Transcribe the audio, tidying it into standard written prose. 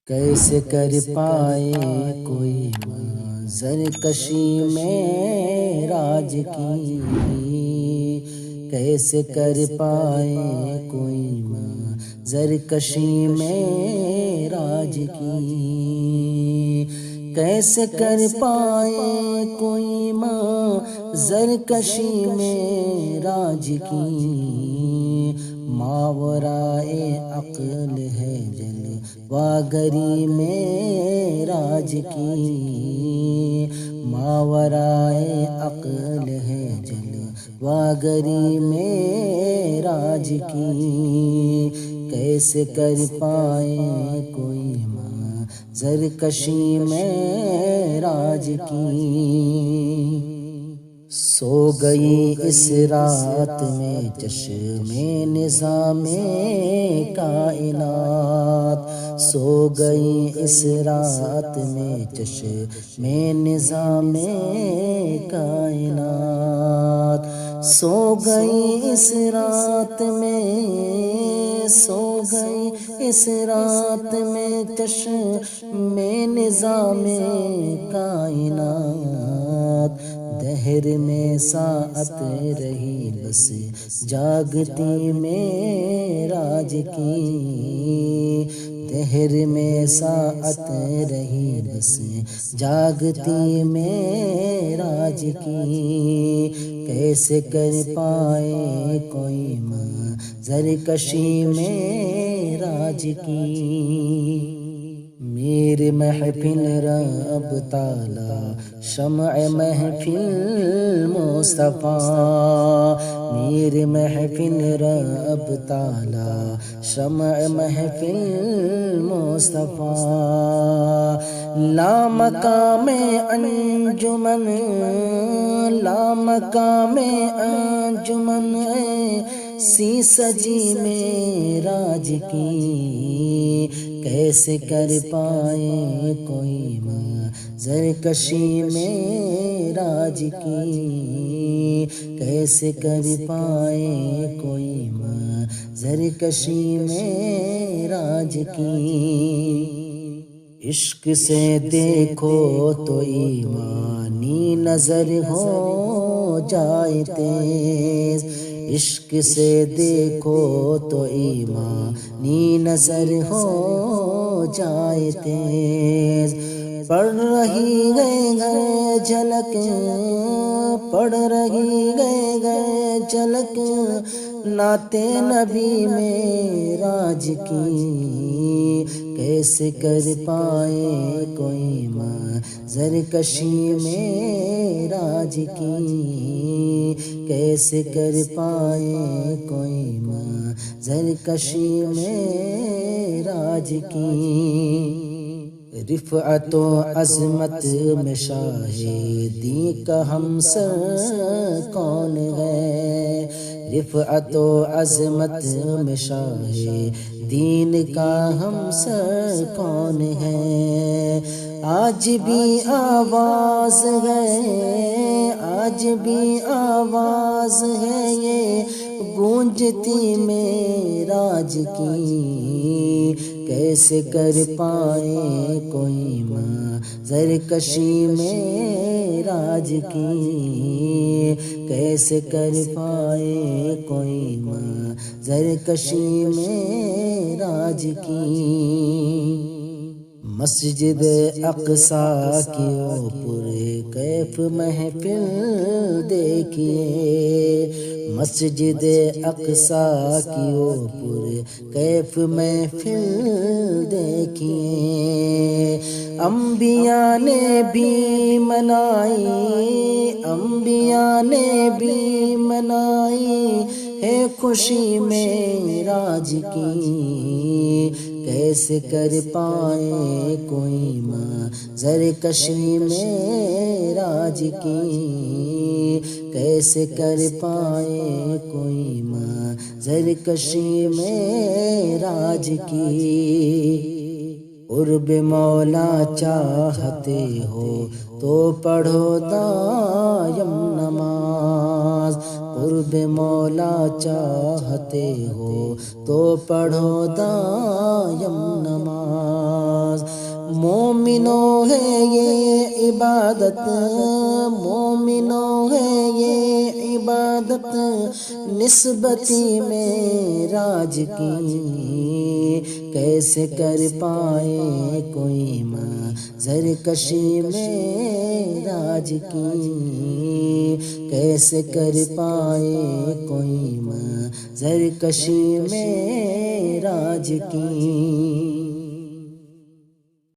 کیسے کر پائے کوئی منظر کشی میں راج کی، کیسے کر پائے کوئی منظر کشی میں راج کی، کیسے کر پائے کوئی منظر کشی میں راج کی، ماورائے عقل ہے جلوہ میں راج کی، ماورائے عقل ہے جلوہ میں راج کی، کیسے کر پائے کوئی منظر کشی میں راج کی، سو گئی اس رات میں چشم نظام کائنات، سو گئی اس رات میں چشم نظام کائنات، سو گئی اس رات میں، سو گئی اس رات میں چشم نظام کائنات، دہر میں ساعت رہی بس جاگتی میں راج کی، دہر میں ساعت رہی بس جاگتی میں راج کی، کیسے کر پائے کوئی منظر کشی میں راج کی، میرے محفل رب تعالی شمع محفل مصطفیٰ، میرے محفل رب تعالی شمع محفل مصطفیٰ، لامقام انجمن، لامقام انجمن سی سجی میں راج کی، کیسے کر پائے کوئی منظر کشی میں راج کی، کیسے کر پائے کوئی منظر کشی میں راج کی، عشق سے دیکھو تو ایمانی نظر ہو جائے تیز، عشق سے دیکھو تو ایمانی نظر ہو جائے تیز، پڑ رہی گئے جھلک، پڑ رہی گئے جھلک نعت نبی میں راج کی، کیسے کر پائے کوئی منظر کشی میں راج کی، کیسے کر پائے کوئی منظر کشی میں راج کی، رفعت و عظمت میں شاہدی کا ہمسر کون ہے، رفعت و عظمت میں شاہدین کا ہمسر کون ہے، آج بھی آواز ہے، آج بھی آواز ہے یہ گونجتی میں راج کی، کیسے کر پائے کوئی منظر کشی میں راج کی، کیسے کر پائے کوئی منظر کشی میں راج کی، مسجد اقصیٰ کی اوپر کیف محفل دیکھیے، مسجد اقصیٰ کی اوپر کیف محفل دیکھیے، انبیاء نے بھی منائی، انبیاء نے بھی منائی ہے خوشی میں راج کی، کیسے کر پائے کوئی منظر کشی میں راج کی، کیسے کر پائے کوئی منظر کشی میں راج کی، قرب مولا چاہتے ہو تو پڑھو دائم نماز، قرب مولا چاہتے ہو تو پڑھو دائم نماز، ہے یہ عبادت، مومنوں ہے یہ عبادت، نسبتی معراج کی کیسے کر پائے کوئی منظر کشی معراج کی، کیسے کر پائے کوئی منظر کشی معراج کی۔